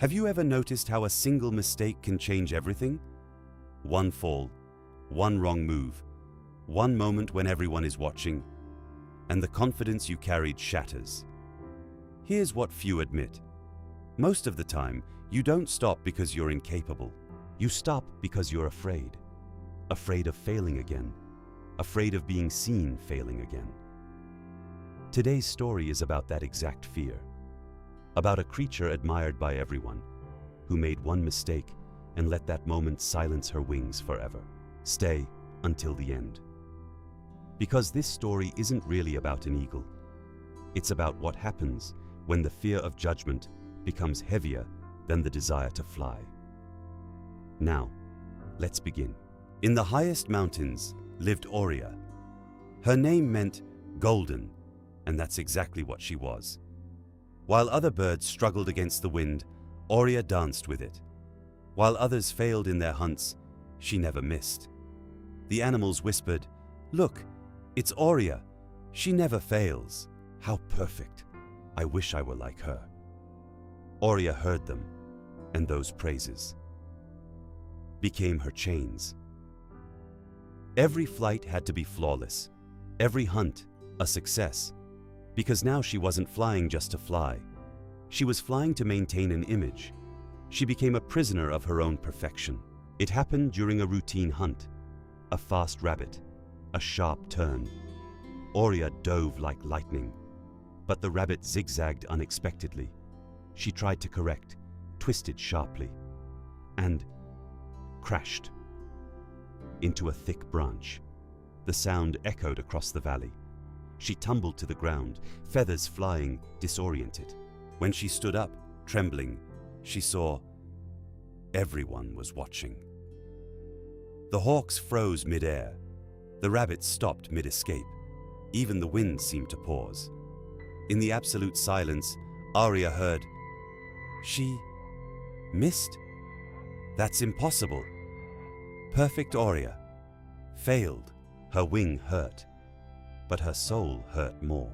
Have you ever noticed how a single mistake can change everything? One fall, one wrong move, one moment when everyone is watching, and the confidence you carried shatters. Here's what few admit. Most of the time, you don't stop because you're incapable. You stop because you're afraid. Afraid of failing again. Afraid of being seen failing again. Today's story is about that exact fear. About a creature admired by everyone, who made one mistake and let that moment silence her wings forever. Stay until the end. Because this story isn't really about an eagle. It's about what happens when the fear of judgment becomes heavier than the desire to fly. Now, let's begin. In the highest mountains lived Aurea. Her name meant golden, and that's exactly what she was. While other birds struggled against the wind, Aurea danced with it. While others failed in their hunts, she never missed. The animals whispered, "Look, it's Aurea. She never fails. How perfect. I wish I were like her." Aurea heard them, and those praises became her chains. Every flight had to be flawless, every hunt a success, because now she wasn't flying just to fly. She was flying to maintain an image. She became a prisoner of her own perfection. It happened during a routine hunt. A fast rabbit, a sharp turn. Aurea dove like lightning, but the rabbit zigzagged unexpectedly. She tried to correct, twisted sharply, and crashed into a thick branch. The sound echoed across the valley. She tumbled to the ground, feathers flying, disoriented. When she stood up, trembling, she saw everyone was watching. The hawks froze mid-air. The rabbits stopped mid-escape. Even the wind seemed to pause. In the absolute silence, Aurea heard, "She missed? That's impossible." Perfect Aurea failed. Her wing hurt, but her soul hurt more.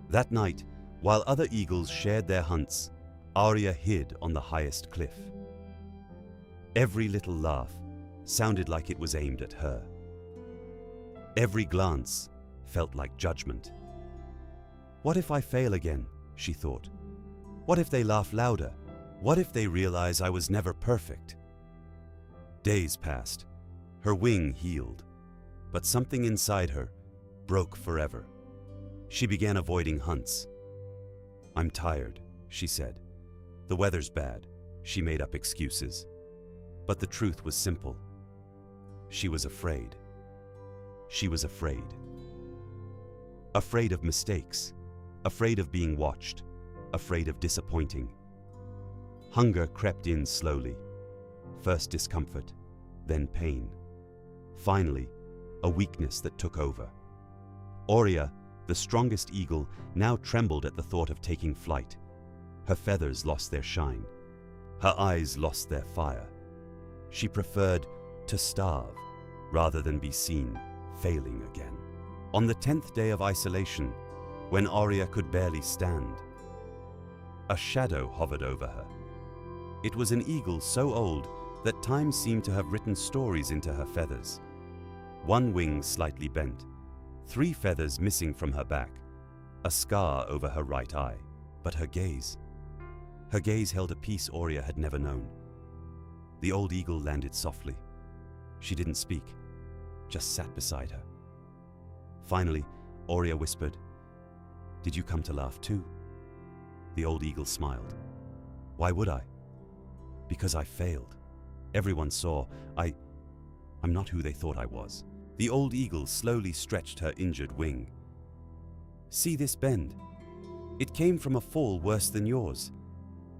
That night, while other eagles shared their hunts, Aurea hid on the highest cliff. Every little laugh sounded like it was aimed at her. Every glance felt like judgment. "What if I fail again?" she thought. "What if they laugh louder? What if they realize I was never perfect?" Days passed. Her wing healed, but something inside her broke forever. She began avoiding hunts. "I'm tired," she said. "The weather's bad." She made up excuses. But the truth was simple. She was afraid. She was afraid. Afraid of mistakes, afraid of being watched, afraid of disappointing. Hunger crept in slowly. First discomfort, then pain. Finally, a weakness that took over. Aurea, the strongest eagle, now trembled at the thought of taking flight. Her feathers lost their shine. Her eyes lost their fire. She preferred to starve rather than be seen failing again. On the 10th day of isolation, when Aurea could barely stand, a shadow hovered over her. It was an eagle so old that time seemed to have written stories into her feathers. One wing slightly bent, 3 feathers missing from her back, a scar over her right eye. But her gaze held a peace Aurea had never known. The old eagle landed softly. She didn't speak, just sat beside her. Finally, Aurea whispered, "Did you come to laugh too?" The old eagle smiled. "Why would I?" "Because I failed. Everyone saw. I'm not who they thought I was." The old eagle slowly stretched her injured wing. "See this bend? It came from a fall worse than yours.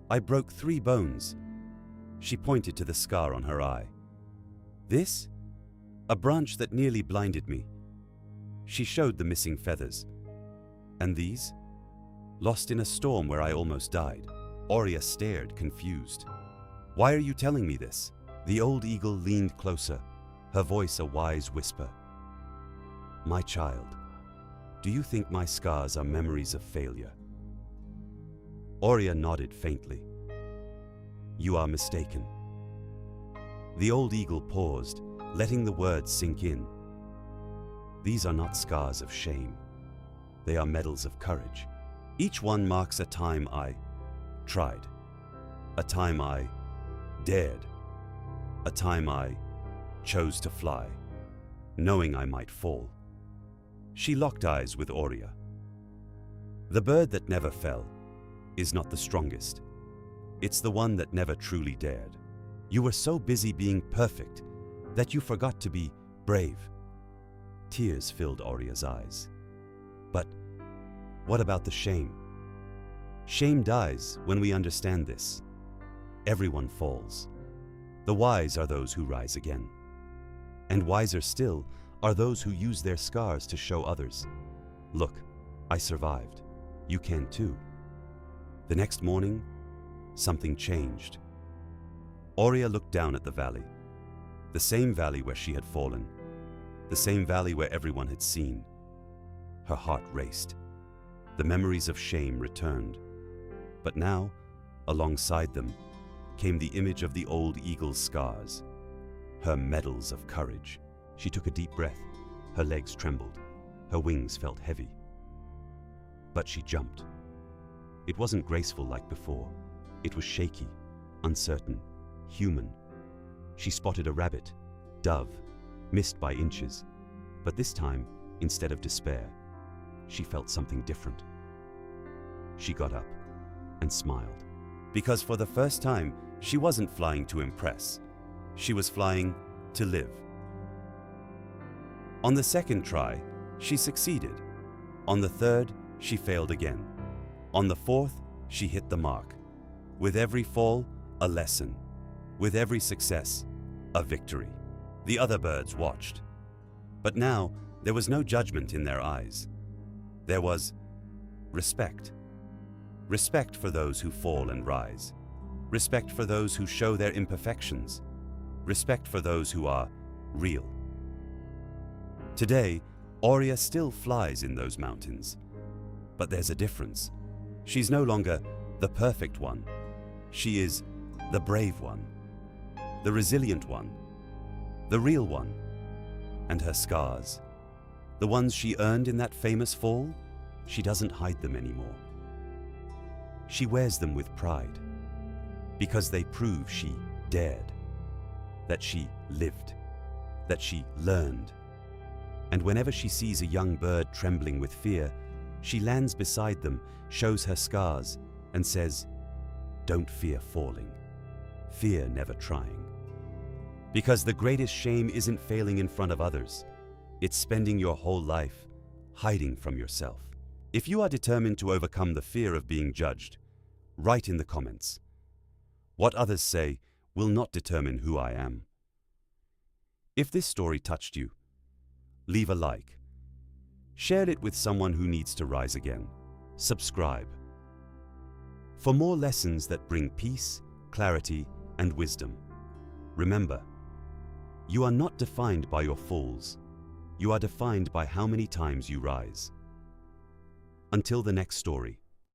I broke 3 bones." She pointed to the scar on her eye. "This? A branch that nearly blinded me." She showed the missing feathers. "And these? Lost in a storm where I almost died." Aurea stared, confused. "Why are you telling me this?" The old eagle leaned closer, her voice a wise whisper. "My child, do you think my scars are memories of failure?" Aurea nodded faintly. You are mistaken. The old eagle paused, letting the words sink in. These are not scars of shame. They are medals of courage. Each one marks a time I tried, a time I dared, a time I chose to fly, knowing I might fall. She locked eyes with Aurea. The bird that never fell is not the strongest. It's the one that never truly dared. You were so busy being perfect that you forgot to be brave. Tears filled Aurea's eyes. But what about the shame? Shame dies when we understand this. Everyone falls. The wise are those who rise again. And wiser still are those who use their scars to show others. Look, I survived. You can too. The next morning, something changed. Aurea looked down at the valley where she had fallen, the same valley where everyone had seen. Her heart raced. The memories of shame returned. But now, alongside them, came the image of the old eagle's scars, her medals of courage. She took a deep breath. Her legs trembled. Her wings felt heavy. But she jumped. It wasn't graceful like before. It was shaky, uncertain, human. She spotted a rabbit, dove, missed by inches. But this time, instead of despair, she felt something different. She got up and smiled. Because for the first time, she wasn't flying to impress. She was flying to live. On the second try, she succeeded. On the third, she failed again. On the fourth, she hit the mark. With every fall, a lesson. With every success, a victory. The other birds watched. But now, there was no judgment in their eyes. There was respect. Respect for those who fall and rise. Respect for those who show their imperfections. Respect for those who are real. Today, Aurea still flies in those mountains. But there's a difference. She's no longer the perfect one. She is the brave one, the resilient one, the real one. And her scars, the ones she earned in that famous fall, she doesn't hide them anymore. She wears them with pride, because they prove she dared, that she lived, that she learned. And whenever she sees a young bird trembling with fear, she lands beside them, shows her scars, and says, "Don't fear falling. Fear never trying." Because the greatest shame isn't failing in front of others. It's spending your whole life hiding from yourself. If you are determined to overcome the fear of being judged, write in the comments. What others say will not determine who I am. If this story touched you, leave a like. Share it with someone who needs to rise again. Subscribe. For more lessons that bring peace, clarity, and wisdom. Remember, you are not defined by your falls. You are defined by how many times you rise. Until the next story.